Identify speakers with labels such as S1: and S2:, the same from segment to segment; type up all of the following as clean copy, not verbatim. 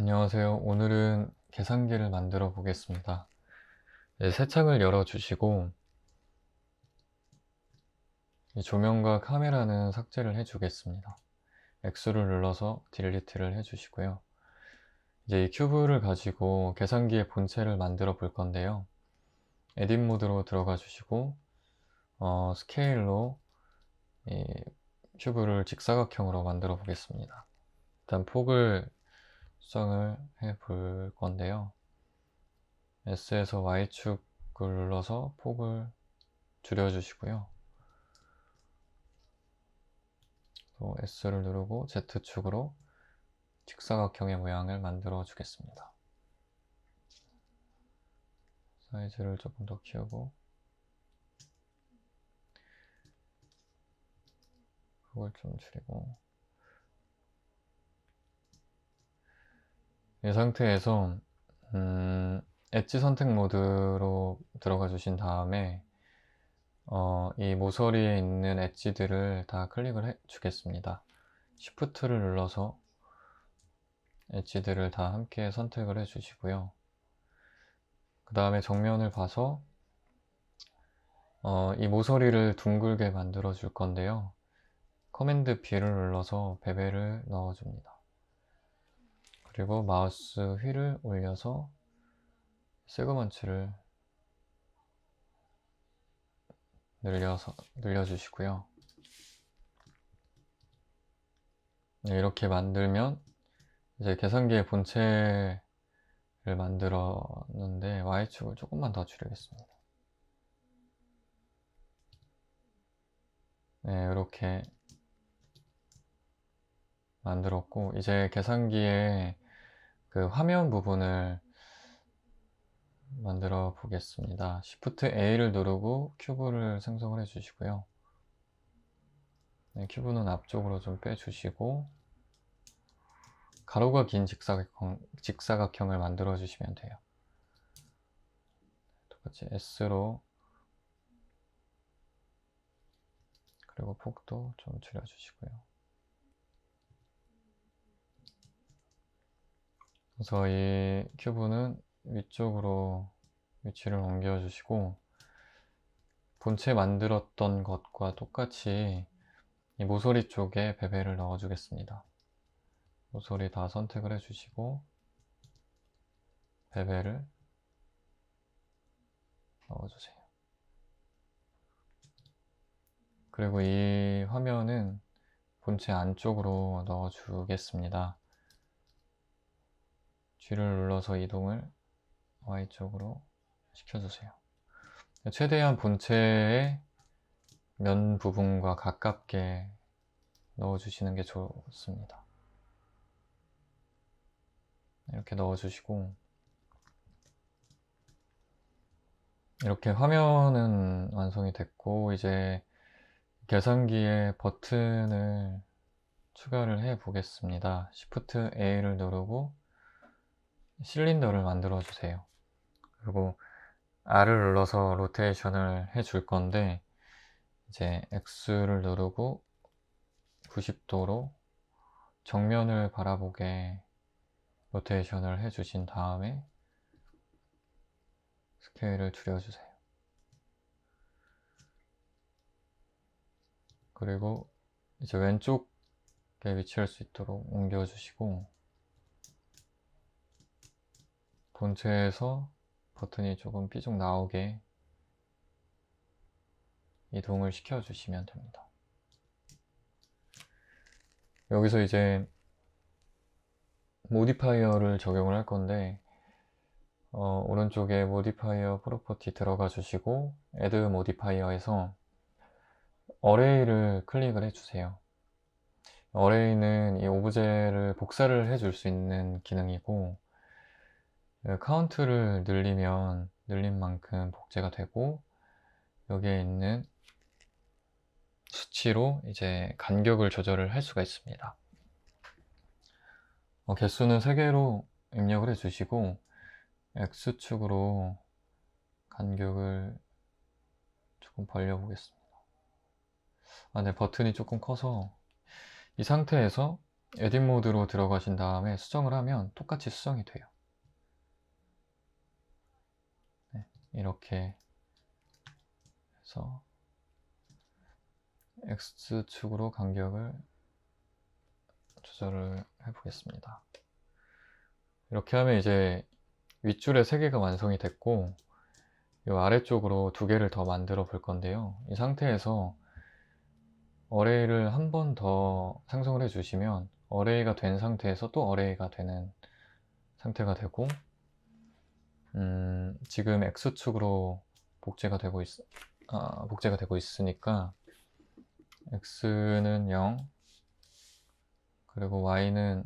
S1: 안녕하세요. 오늘은 계산기를 만들어 보겠습니다. 네, 새 창을 열어 주시고 이 조명과 카메라는 삭제를 해 주겠습니다. X를 눌러서 딜리트를 해 주시고요. 이제 이 큐브를 가지고 계산기의 본체를 만들어 볼 건데요. 에딧 모드로 들어가 주시고 스케일로 이 큐브를 직사각형으로 만들어 보겠습니다. 일단 폭을 수정을 해 볼 건데요. S에서 Y축을 눌러서 폭을 줄여주시고요. 또 S를 누르고 Z축으로 직사각형의 모양을 만들어 주겠습니다. 사이즈를 조금 더 키우고 폭을 좀 줄이고, 이 상태에서 엣지 선택 모드로 들어가 주신 다음에 이 모서리에 있는 엣지들을 다 클릭을 해 주겠습니다. Shift를 눌러서 엣지들을 다 함께 선택을 해 주시고요. 그 다음에 정면을 봐서 이 모서리를 둥글게 만들어 줄 건데요. 커맨드 B를 눌러서 베벨을 넣어 줍니다. 그리고 마우스 휠을 올려서 세그먼트를 늘려주시고요. 네, 이렇게 만들면 이제 계산기의 본체를 만들었는데 Y축을 조금만 더 줄이겠습니다. 네, 이렇게 만들었고, 이제 계산기의 그 화면 부분을 만들어 보겠습니다. Shift A를 누르고 큐브를 생성을 해 주시고요. 네, 큐브는 앞쪽으로 좀 빼주시고 가로가 긴 직사각형을 만들어 주시면 돼요. 똑같이 S로, 그리고 폭도 좀 줄여 주시고요. 그래서 이 큐브는 위쪽으로 위치를 옮겨 주시고 본체 만들었던 것과 똑같이 이 모서리 쪽에 베벨을 넣어 주겠습니다. 모서리 다 선택을 해 주시고 베벨을 넣어 주세요. 그리고 이 화면은 본체 안쪽으로 넣어 주겠습니다. G를 눌러서 이동을 Y쪽으로 시켜주세요. 최대한 본체의 면 부분과 가깝게 넣어주시는 게 좋습니다. 이렇게 넣어주시고, 이렇게 화면은 완성이 됐고, 이제 계산기에 버튼을 추가를 해 보겠습니다. Shift A를 누르고 실린더를 만들어 주세요. 그리고 R을 눌러서 로테이션을 해 줄 건데, 이제 X를 누르고 90도로 정면을 바라보게 로테이션을 해 주신 다음에 스케일을 줄여주세요. 그리고 이제 왼쪽에 위치할 수 있도록 옮겨주시고, 본체에서 버튼이 조금 삐죽 나오게 이동을 시켜주시면 됩니다. 여기서 이제 모디파이어를 적용을 할 건데, 오른쪽에 모디파이어 프로퍼티 들어가 주시고 애드 모디파이어에서 어레이를 클릭을 해주세요. 어레이는 이 오브제를 복사를 해줄 수 있는 기능이고, 카운트를 늘리면 늘린 만큼 복제가 되고, 여기에 있는 수치로 이제 간격을 조절을 할 수가 있습니다. 개수는 3개로 입력을 해 주시고 X축으로 간격을 조금 벌려 보겠습니다. 네, 버튼이 조금 커서 이 상태에서 에딧 모드로 들어가신 다음에 수정을 하면 똑같이 수정이 돼요. 네, 이렇게 해서 X축으로 간격을 조절을 해보겠습니다. 이렇게 하면 이제 윗줄에 3개가 완성이 됐고, 이 아래쪽으로 2개를 더 만들어 볼 건데요. 이 상태에서 어레이를 한 번 더 생성을 해주시면 어레이가 된 상태에서 또 어레이가 되는 상태가 되고, 지금 X축으로 복제가 되고 있으니까 X는 0, 그리고 Y는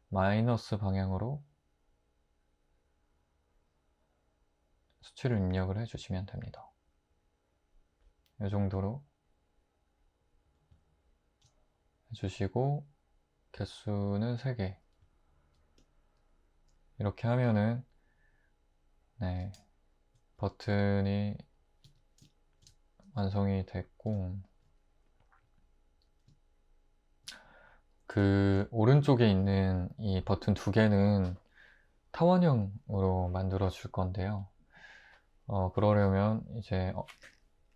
S1: 마이너스 방향으로 수치를 입력을 해주시면 됩니다. 이 정도로 해주시고, 개수는 3개. 이렇게 하면은 네, 버튼이 완성이 됐고, 그 오른쪽에 있는 이 버튼 2개는 타원형으로 만들어 줄 건데요. 그러려면 이제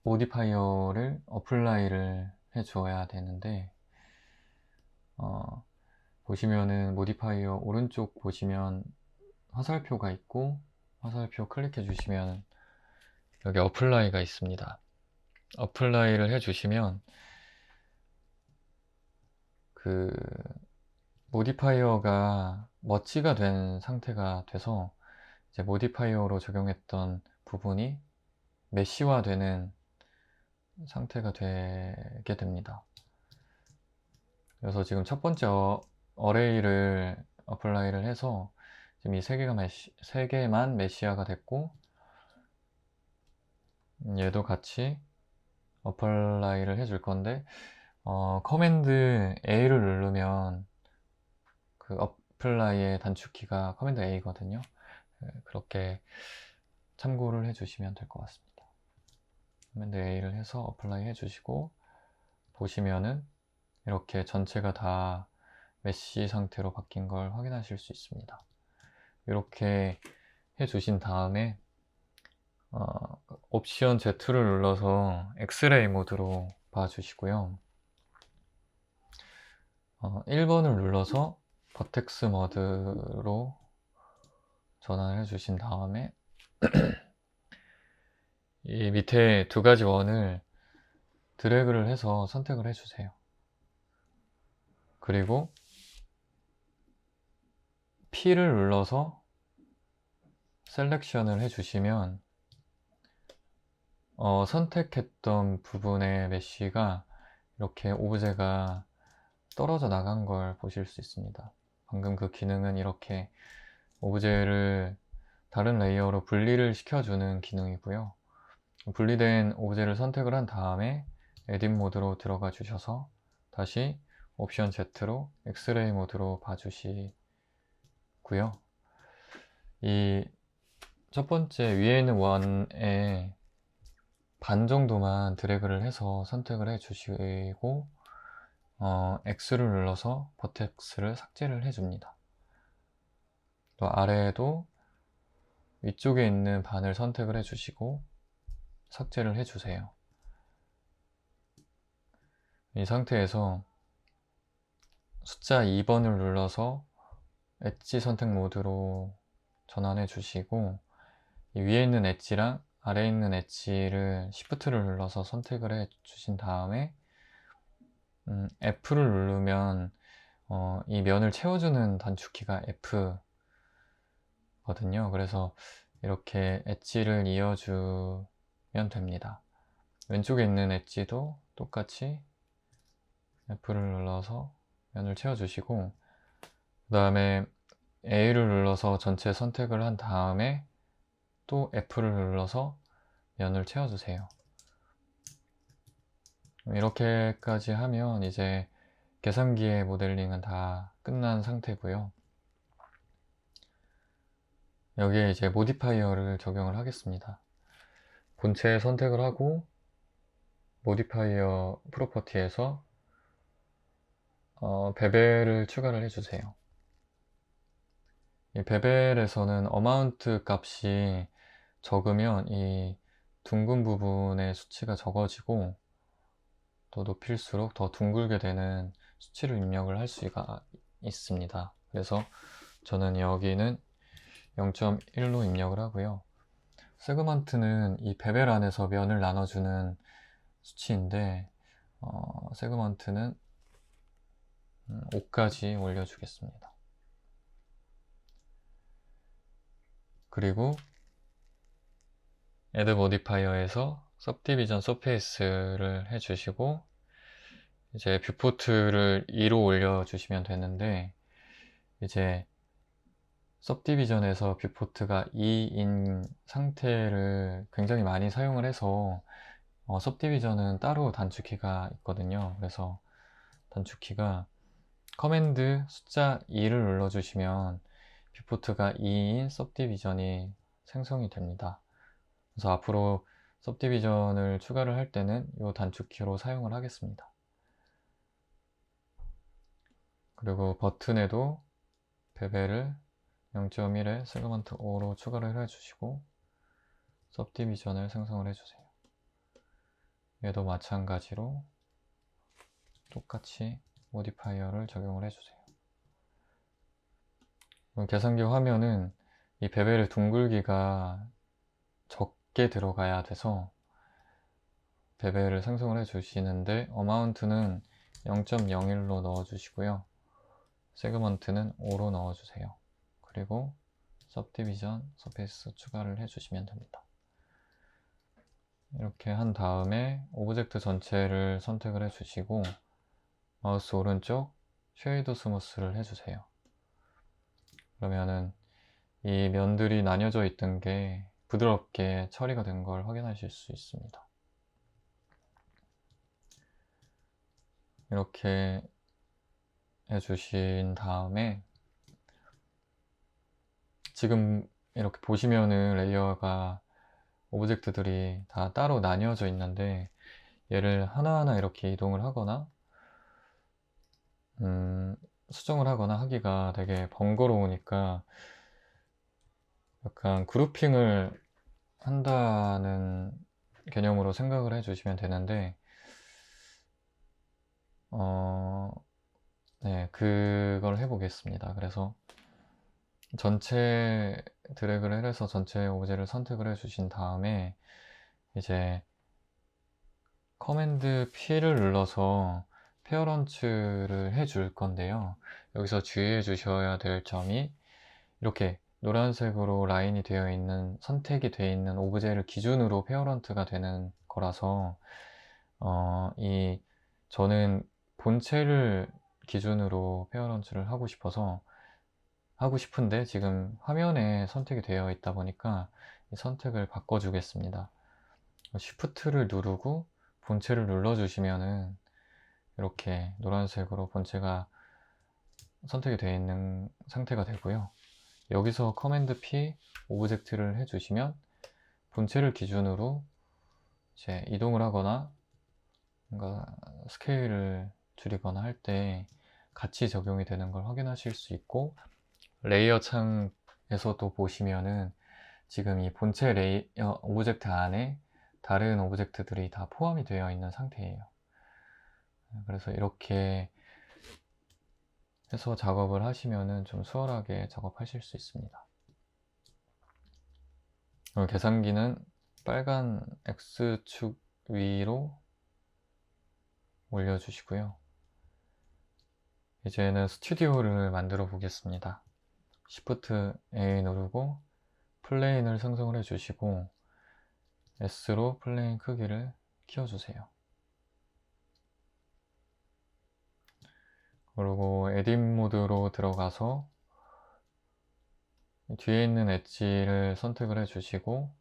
S1: 모디파이어를 어플라이를 해 줘야 되는데, 보시면은 모디파이어 오른쪽 보시면 화살표가 있고, 화살표 클릭해 주시면 여기 어플라이가 있습니다. 어플라이를 해 주시면 그 모디파이어가 머치가 된 상태가 돼서 이제 모디파이어로 적용했던 부분이 메쉬화 되는 상태가 되게 됩니다. 그래서 지금 첫 번째 어레이를 어플라이를 해서 지금 이 3개만 메쉬화가 됐고, 얘도 같이 어플라이를 해줄 건데, 커맨드 A를 누르면 그 어플라이의 단축키가 커맨드 A거든요. 그렇게 참고를 해주시면 될 것 같습니다. 커맨드 A를 해서 어플라이 해주시고, 보시면은 이렇게 전체가 다 메쉬 상태로 바뀐 걸 확인하실 수 있습니다. 이렇게 해주신 다음에 옵션 Z를 눌러서 엑스레이 모드로 봐주시고요. 1번을 눌러서 버텍스 모드로 전환을 해주신 다음에 이 밑에 2가지 원을 드래그를 해서 선택을 해주세요. 그리고 P를 눌러서 셀렉션을 해주시면 선택했던 부분의 메쉬가 이렇게 오브제가 떨어져 나간 걸 보실 수 있습니다. 방금 그 기능은 이렇게 오브제를 다른 레이어로 분리를 시켜주는 기능이고요. 분리된 오브제를 선택을 한 다음에 에딧 모드로 들어가 주셔서 다시 옵션 Z로 엑스레이 모드로 봐주시고요. 이 첫 번째 위에 있는 원에 반 정도만 드래그를 해서 선택을 해 주시고, X를 눌러서 버텍스를 삭제를 해줍니다. 또 아래에도 위쪽에 있는 반을 선택을 해주시고 삭제를 해주세요. 이 상태에서 숫자 2번을 눌러서 엣지 선택 모드로 전환해 주시고, 이 위에 있는 엣지랑 아래에 있는 엣지를 Shift를 눌러서 선택을 해 주신 다음에 F를 누르면 이 면을 채워주는 단축키가 F거든요. 그래서 이렇게 엣지를 이어주면 됩니다. 왼쪽에 있는 엣지도 똑같이 F를 눌러서 면을 채워주시고, 그 다음에 A를 눌러서 전체 선택을 한 다음에 또 F를 눌러서 면을 채워주세요. 이렇게까지 하면 이제 계산기의 모델링은 다 끝난 상태고요. 여기에 이제 모디파이어를 적용을 하겠습니다. 본체 선택을 하고 모디파이어 프로퍼티에서 베벨을 추가를 해주세요. 이 베벨에서는 어마운트 값이 적으면 이 둥근 부분의 수치가 적어지고 또 높일수록 더 둥글게 되는 수치를 입력을 할 수가 있습니다. 그래서 저는 여기는 0.1로 입력을 하고요. 세그먼트는 이 베벨 안에서 면을 나눠주는 수치인데 세그먼트는 5까지 올려주겠습니다. 그리고 Add 모디파이어에서 Subdivision Surface를 해주시고 이제 뷰포트를 2로 올려주시면 되는데 이제 Subdivision에서 뷰포트가 2인 상태를 굉장히 많이 사용을 해서 Subdivision은 따로 단축키가 있거든요. 그래서 단축키가 커맨드 숫자 2를 눌러주시면 뷰포트가 2인 Subdivision이 생성이 됩니다. 그래서 앞으로 Subdivision을 추가를 할 때는 이 단축키로 사용을 하겠습니다. 그리고 버튼에도 베벨을 0.1에 세그먼트 5로 추가를 해주시고 Subdivision을 생성을 해주세요. 얘도 마찬가지로 똑같이 모디파이어를 적용을 해주세요. 계산기 화면은 이 베벨의 둥글기가 적게 들어가야 돼서 베벨을 생성을 해주시는데 어마운트는 0.01로 넣어주시고요. 세그먼트는 5로 넣어주세요. 그리고 Subdivision 서페이스 추가를 해주시면 됩니다. 이렇게 한 다음에 오브젝트 전체를 선택을 해주시고 마우스 오른쪽 쉐이드 스무스를 해주세요. 그러면은 이 면들이 나뉘어져 있던 게 부드럽게 처리가 된 걸 확인하실 수 있습니다. 이렇게 해주신 다음에 지금 이렇게 보시면은 레이어가 오브젝트들이 다 따로 나뉘어져 있는데 얘를 하나하나 이렇게 이동을 하거나 수정을 하거나 하기가 되게 번거로우니까 약간 그룹핑을 한다는 개념으로 생각을 해주시면 되는데 네, 그걸 해보겠습니다. 그래서 전체 드래그를 해서 전체 오브제를 선택을 해주신 다음에 이제 커맨드 P를 눌러서 페어런츠를 해줄 건데요. 여기서 주의해 주셔야 될 점이 이렇게 노란색으로 라인이 되어 있는 선택이 되어 있는 오브제를 기준으로 페어런트가 되는 거라서 저는 본체를 기준으로 페어런츠를 하고 싶은데 지금 화면에 선택이 되어 있다 보니까 이 선택을 바꿔 주겠습니다. Shift를 누르고 본체를 눌러 주시면은 이렇게 노란색으로 본체가 선택이 되어 있는 상태가 되고요. 여기서 커맨드 P 오브젝트를 해주시면 본체를 기준으로 이제 이동을 하거나 뭔가 스케일을 줄이거나 할 때 같이 적용이 되는 걸 확인하실 수 있고 레이어 창에서도 보시면은 지금 이 본체 레이어 오브젝트 안에 다른 오브젝트들이 다 포함이 되어 있는 상태예요. 그래서 이렇게 해서 작업을 하시면은 좀 수월하게 작업하실 수 있습니다. 계산기는 빨간 X축 위로 올려주시고요. 이제는 스튜디오를 만들어 보겠습니다. Shift A 누르고 플레인을 생성을 해주시고 S로 플레인 크기를 키워주세요. 그리고 에딧 모드로 들어가서 뒤에 있는 엣지를 선택을 해주시고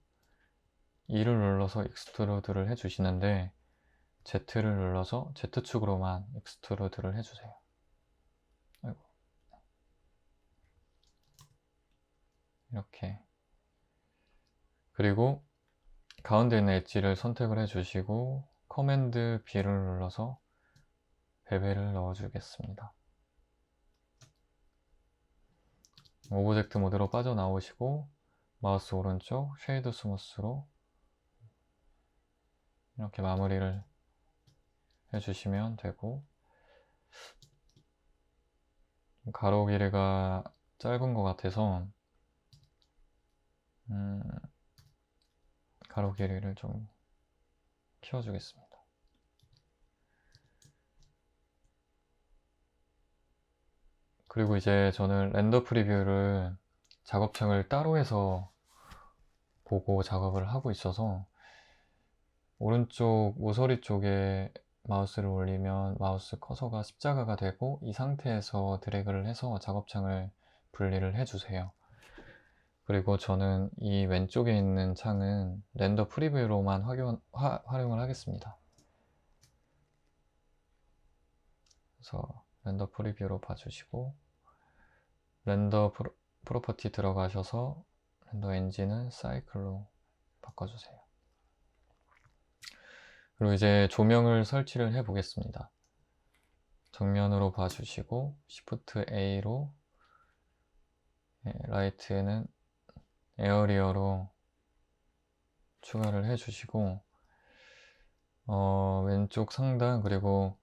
S1: E를 눌러서 익스트루드를 해주시는데 Z를 눌러서 Z축으로만 익스트루드를 해주세요. 아이고. 이렇게 그리고 가운데 있는 엣지를 선택을 해주시고 커맨드 B를 눌러서 베벨을 넣어주겠습니다. 오브젝트 모드로 빠져나오시고 마우스 오른쪽 쉐이드 스무스로 이렇게 마무리를 해주시면 되고, 가로 길이가 짧은 것 같아서 가로 길이를 좀 키워주겠습니다. 그리고 이제 저는 렌더 프리뷰를 작업창을 따로 해서 보고 작업을 하고 있어서, 오른쪽 모서리 쪽에 마우스를 올리면 마우스 커서가 십자가가 되고, 이 상태에서 드래그를 해서 작업창을 분리를 해주세요. 그리고 저는 이 왼쪽에 있는 창은 렌더 프리뷰로만 활용을 하겠습니다. 그래서 렌더 프리뷰로 봐주시고, 렌더 프로퍼티 들어가셔서 렌더 엔진은 사이클로 바꿔주세요. 그리고 이제 조명을 설치를 해 보겠습니다. 정면으로 봐주시고 Shift A로 라이트는 에어리어로 추가를 해주시고, 왼쪽 상단 그리고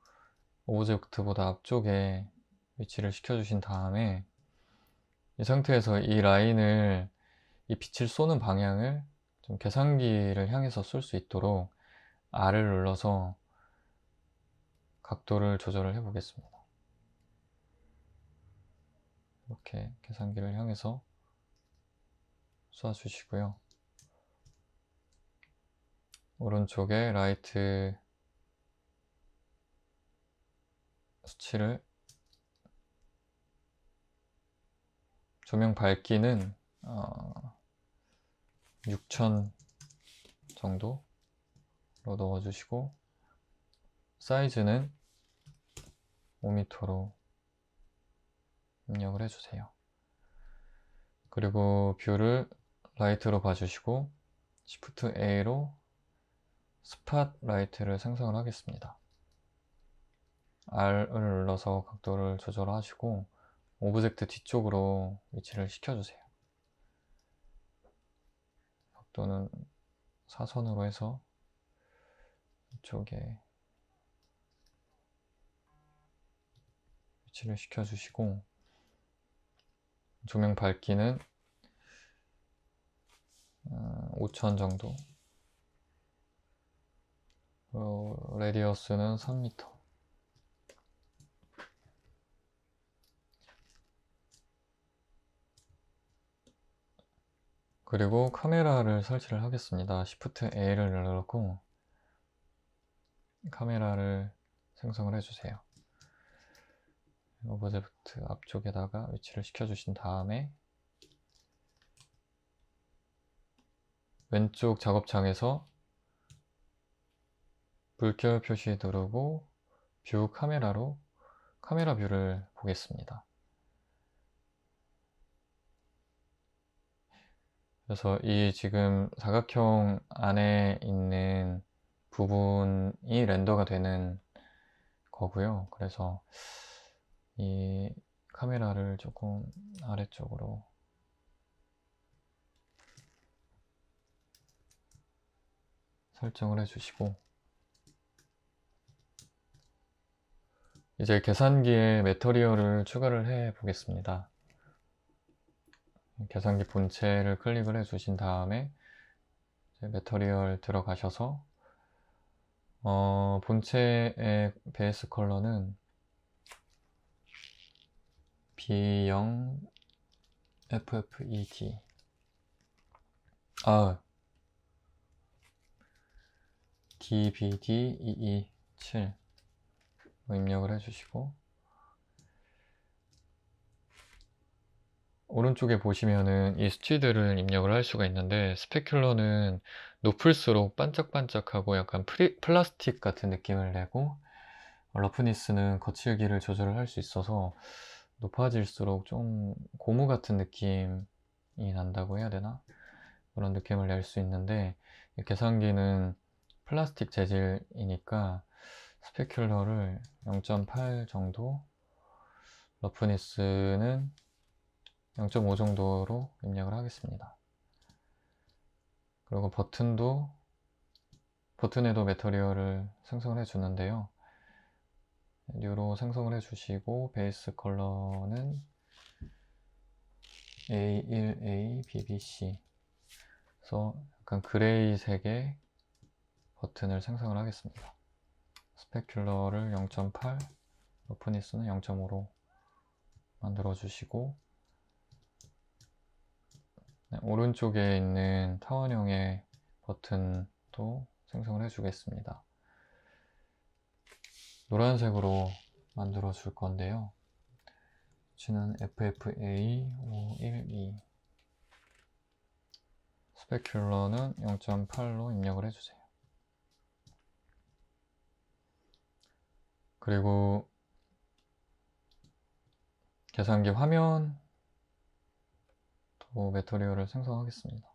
S1: 오브젝트보다 앞쪽에 위치를 시켜주신 다음에, 이 상태에서 이 라인을, 이 빛을 쏘는 방향을 좀 계산기를 향해서 쏠 수 있도록 R을 눌러서 각도를 조절을 해 보겠습니다. 이렇게 계산기를 향해서 쏴주시고요. 오른쪽에 라이트 수치를, 조명 밝기는 6000 정도로 넣어주시고, 사이즈는 5m로 입력을 해주세요. 그리고 뷰를 라이트로 봐주시고 Shift A로 스팟 라이트를 생성을 하겠습니다. R을 눌러서 각도를 조절하시고 오브젝트 뒤쪽으로 위치를 시켜주세요. 각도는 사선으로 해서 이쪽에 위치를 시켜주시고, 조명 밝기는 5000 정도, 레디어스는 3m. 그리고 카메라를 설치를 하겠습니다. Shift A를 눌러놓고 카메라를 생성을 해주세요. 오브젝트 앞쪽에다가 위치를 시켜주신 다음에 왼쪽 작업창에서 물결 표시 누르고 뷰 카메라로 카메라 뷰를 보겠습니다. 그래서 이 지금 사각형 안에 있는 부분이 렌더가 되는 거고요. 그래서 이 카메라를 조금 아래쪽으로 설정을 해주시고, 이제 계산기에 매터리얼을 추가를 해 보겠습니다. 계산기 본체를 클릭을 해 주신 다음에 매터리얼 들어가셔서 본체의 베이스 컬러는 B0 FFED DBD227 입력을 해주시고, 오른쪽에 보시면은 이 수치들을 입력을 할 수가 있는데, 스페큘러는 높을수록 반짝반짝하고 약간 플라스틱 같은 느낌을 내고, 러프니스는 거칠기를 조절을 할 수 있어서 높아질수록 좀 고무 같은 느낌이 난다고 해야 되나? 그런 느낌을 낼 수 있는데, 이 계산기는 플라스틱 재질이니까 스페큘러를 0.8 정도, 러프니스는 0.5 정도로 입력을 하겠습니다. 그리고 버튼에도 매터리얼을 생성을 해주는데요. 뉴로 생성을 해주시고 베이스 컬러는 A1A BBC 그래서 약간 그레이 색의 버튼을 생성을 하겠습니다. 스페큘러를 0.8, 러프니스는 0.5로 만들어 주시고 오른쪽에 있는 타원형의 버튼도 생성을 해주겠습니다. 노란색으로 만들어 줄 건데요. 수치는 FFA512 스페큘러는 0.8로 입력을 해주세요. 그리고 계산기 화면도 매터리얼을 생성하겠습니다.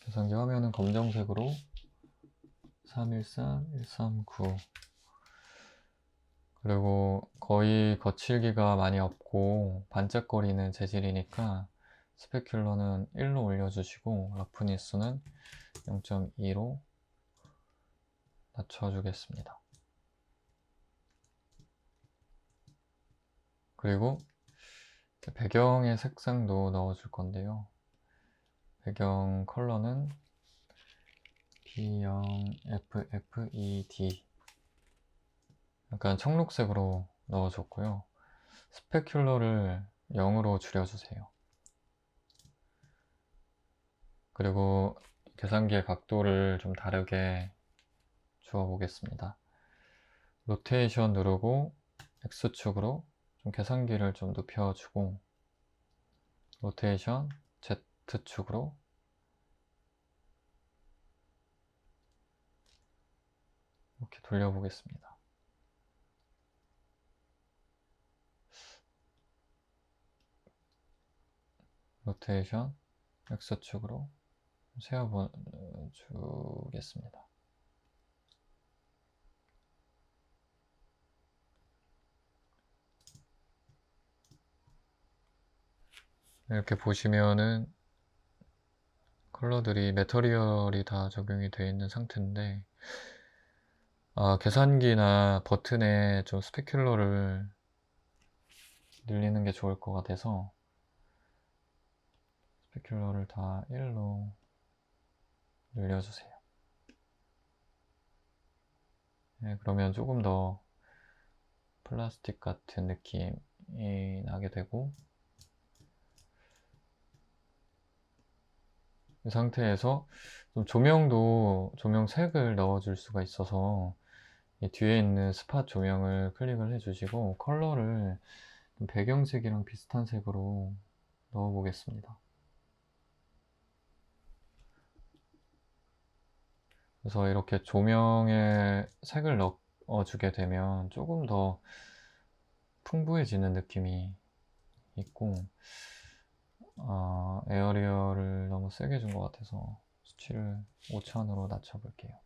S1: 계산기 화면은 검정색으로 313139 그리고 거의 거칠기가 많이 없고 반짝거리는 재질이니까 스페큘러는 1로 올려주시고 러프니스는 0.2로 낮춰주겠습니다. 그리고 배경의 색상도 넣어줄 건데요. 배경 컬러는 B0FFED 약간 청록색으로 넣어줬고요. 스페큘러를 0으로 줄여주세요. 그리고 계산기의 각도를 좀 다르게 주어 보겠습니다. 로테이션 누르고 X축으로 좀 계산기를 좀 눕혀주고 로테이션 Z축으로 이렇게 돌려보겠습니다. 로테이션 X축으로 세워주겠습니다. 이렇게 보시면은 컬러들이 매터리얼이 다 적용이 되어 있는 상태인데 계산기나 버튼에 좀 스페큘러를 늘리는 게 좋을 것 같아서 스페큘러를 다 1로 늘려주세요. 네, 그러면 조금 더 플라스틱 같은 느낌이 나게 되고 이 상태에서 좀 조명도 조명색을 넣어줄 수가 있어서 이 뒤에 있는 스팟 조명을 클릭을 해주시고 컬러를 배경색이랑 비슷한 색으로 넣어 보겠습니다. 그래서 이렇게 조명에 색을 넣어주게 되면 조금 더 풍부해지는 느낌이 있고 에어리어를 너무 세게 준 것 같아서 수치를 5000으로 낮춰 볼게요.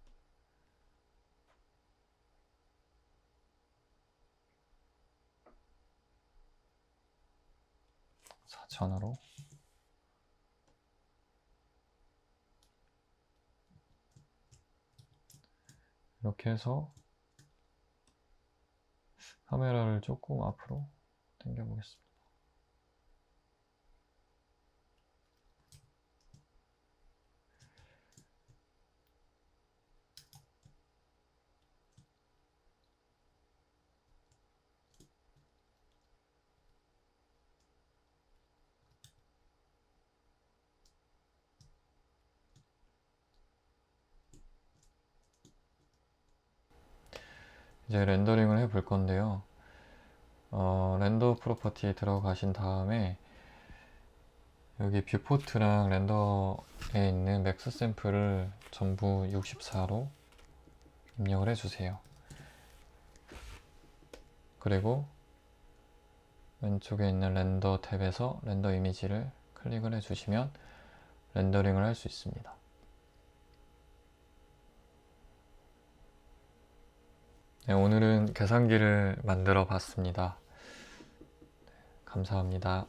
S1: 4000으로 이렇게 해서 카메라를 조금 앞으로 당겨 보겠습니다. 이제 렌더링을 해 볼 건데요. 렌더 프로퍼티에 들어가신 다음에 여기 뷰포트랑 렌더에 있는 맥스 샘플을 전부 64로 입력을 해주세요. 그리고 왼쪽에 있는 렌더 탭에서 렌더 이미지를 클릭을 해주시면 렌더링을 할 수 있습니다. 네, 오늘은 계산기를 만들어 봤습니다. 감사합니다.